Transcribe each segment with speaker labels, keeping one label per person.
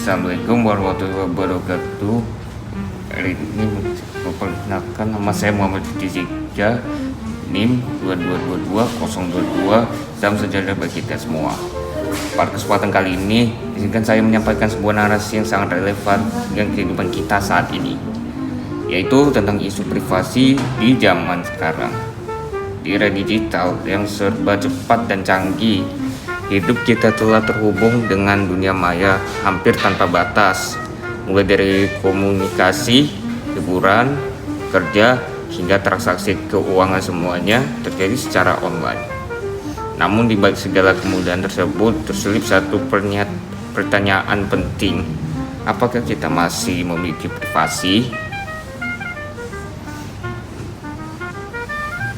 Speaker 1: Assalamualaikum warahmatullahi wabarakatuh. Hari ini memperkenalkan, nama saya Muhammad Rizika, NIM 2222-022. Salam sejahtera bagi kita semua. Pada kesempatan kali ini, izinkan saya menyampaikan sebuah narasi yang sangat relevan dengan kehidupan kita saat ini, yaitu tentang isu privasi di zaman sekarang. Di era digital yang serba cepat dan canggih, hidup kita telah terhubung dengan dunia maya hampir tanpa batas, mulai dari komunikasi, hiburan, kerja, hingga transaksi keuangan semuanya terjadi secara online. Namun di balik segala kemudahan tersebut terselip satu pertanyaan penting. Apakah kita masih memiliki privasi?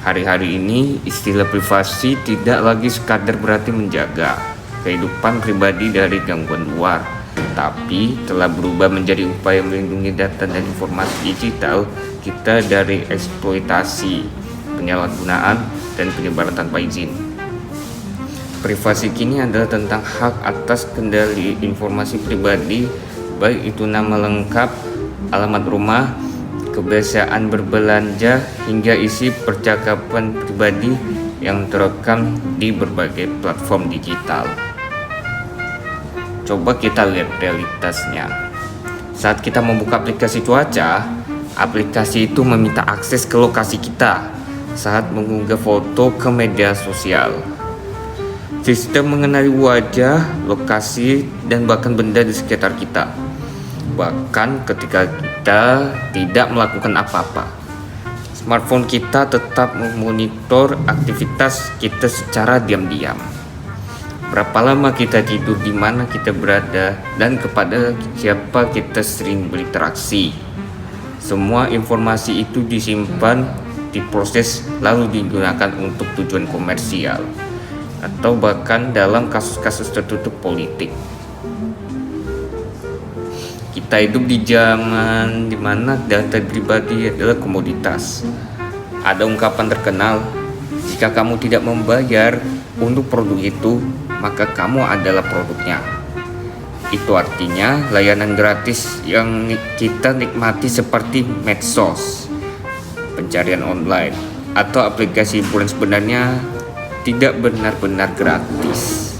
Speaker 1: Hari-hari ini istilah privasi tidak lagi sekadar berarti menjaga kehidupan pribadi dari gangguan luar, tapi telah berubah menjadi upaya melindungi data dan informasi digital kita dari eksploitasi, penyalahgunaan, dan penyebaran tanpa izin. Privasi kini adalah tentang hak atas kendali informasi pribadi, baik itu nama lengkap, alamat rumah, kebiasaan berbelanja, hingga isi percakapan pribadi yang terekam di berbagai platform digital. Coba kita lihat realitasnya. Saat kita membuka aplikasi cuaca, aplikasi itu meminta akses ke lokasi kita saat mengunggah foto ke media sosial. Sistem mengenali wajah, lokasi, dan bahkan benda di sekitar kita, bahkan ketika kita tidak melakukan apa-apa. Smartphone kita tetap memonitor aktivitas kita secara diam-diam. Berapa lama kita tidur, di mana kita berada, dan kepada siapa kita sering berinteraksi. Semua informasi itu disimpan, diproses, lalu digunakan untuk tujuan komersial, atau bahkan dalam kasus-kasus tertutup politik. Kita hidup di zaman dimana data pribadi adalah komoditas. Ada ungkapan terkenal, jika kamu tidak membayar untuk produk itu, maka kamu adalah produknya. Itu artinya layanan gratis yang kita nikmati seperti medsos, pencarian online, atau aplikasi hiburan sebenarnya tidak benar-benar gratis.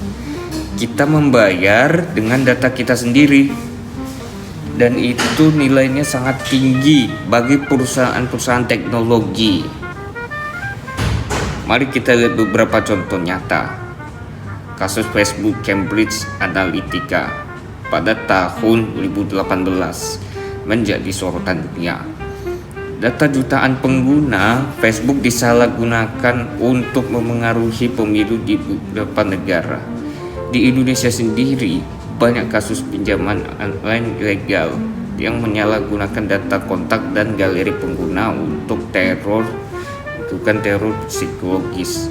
Speaker 1: Kita membayar dengan data kita sendiri, dan itu nilainya sangat tinggi bagi perusahaan-perusahaan teknologi. Mari kita lihat beberapa contoh nyata. Kasus Facebook Cambridge Analytica pada tahun 2018 menjadi sorotan dunia. Data jutaan pengguna Facebook disalahgunakan untuk memengaruhi pemilu di beberapa negara. Di Indonesia sendiri, banyak kasus pinjaman online ilegal yang menyalahgunakan data kontak dan galeri pengguna untuk teror psikologis.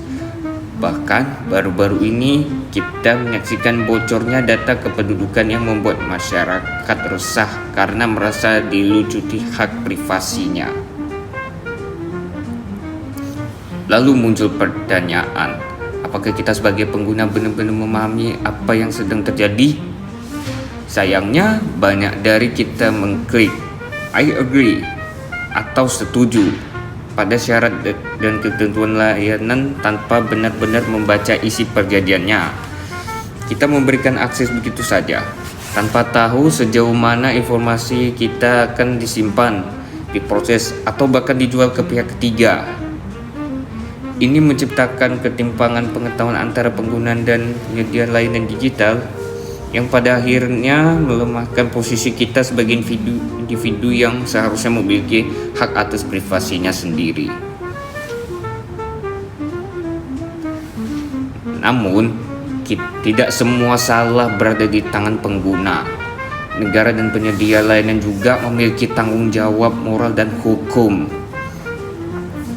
Speaker 1: Bahkan baru-baru ini kita menyaksikan bocornya data kependudukan yang membuat masyarakat resah karena merasa dilucuti hak privasinya. Lalu muncul pertanyaan, apakah kita sebagai pengguna benar-benar memahami apa yang sedang terjadi? Sayangnya, banyak dari kita mengklik I agree atau setuju pada syarat dan ketentuan layanan tanpa benar-benar membaca isi perjanjiannya. Kita memberikan akses begitu saja, tanpa tahu sejauh mana informasi kita akan disimpan, diproses, atau bahkan dijual ke pihak ketiga. Ini menciptakan ketimpangan pengetahuan antara pengguna dan penyedia layanan digital, yang pada akhirnya melemahkan posisi kita sebagai individu yang seharusnya memiliki hak atas privasinya sendiri. Namun, tidak semua salah berada di tangan pengguna. Negara dan penyedia layanan juga memiliki tanggung jawab moral dan hukum.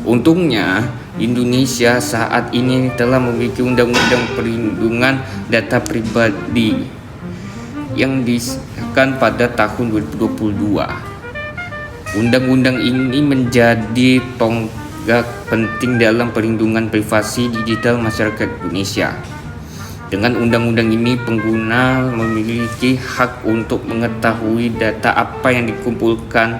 Speaker 1: Untungnya, Indonesia saat ini telah memiliki undang-undang perlindungan data pribadi yang disahkan pada tahun 2022. Undang-undang ini menjadi tonggak penting dalam perlindungan privasi digital masyarakat Indonesia. Dengan undang-undang ini, pengguna memiliki hak untuk mengetahui data apa yang dikumpulkan,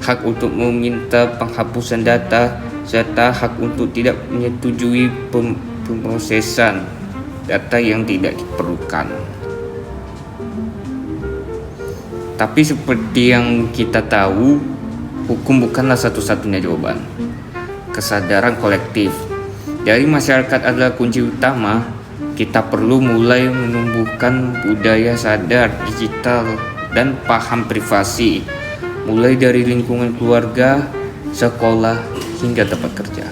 Speaker 1: hak untuk meminta penghapusan data, serta hak untuk tidak menyetujui pemrosesan data yang tidak diperlukan. Tapi seperti yang kita tahu, hukum bukanlah satu-satunya jawaban. Kesadaran kolektif dari masyarakat adalah kunci utama. Kita perlu mulai menumbuhkan budaya sadar digital dan paham privasi, mulai dari lingkungan keluarga, sekolah, hingga tempat kerja.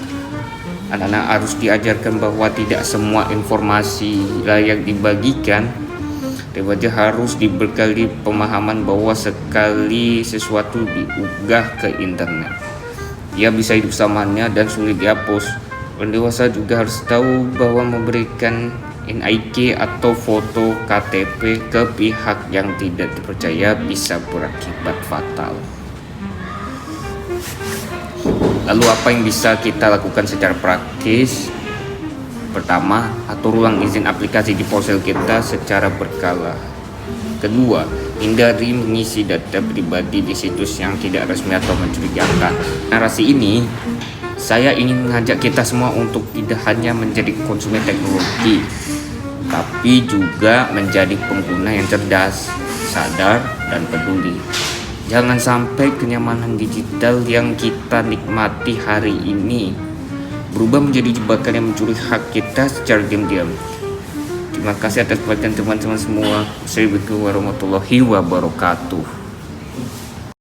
Speaker 1: Anak-anak harus diajarkan bahwa tidak semua informasi layak dibagikan. Remaja harus dibekali pemahaman bahwa sekali sesuatu diunggah ke internet, ia bisa hidup selamanya dan sulit dihapus. Orang dewasa juga harus tahu bahwa memberikan NIK atau foto KTP ke pihak yang tidak dipercaya bisa berakibat fatal. Lalu apa yang bisa kita lakukan secara praktis? Pertama, atur ulang izin aplikasi di ponsel kita secara berkala. Kedua, hindari mengisi data pribadi di situs yang tidak resmi atau mencurigakan. Narasi ini, saya ingin mengajak kita semua untuk tidak hanya menjadi konsumen teknologi, tapi juga menjadi pengguna yang cerdas, sadar, dan peduli. Jangan sampai kenyamanan digital yang kita nikmati hari ini berubah menjadi jebakan yang mencuri hak kita secara diam-diam. Terima kasih atas perhatian teman-teman semua. Wassalamualaikum warahmatullahi wabarakatuh.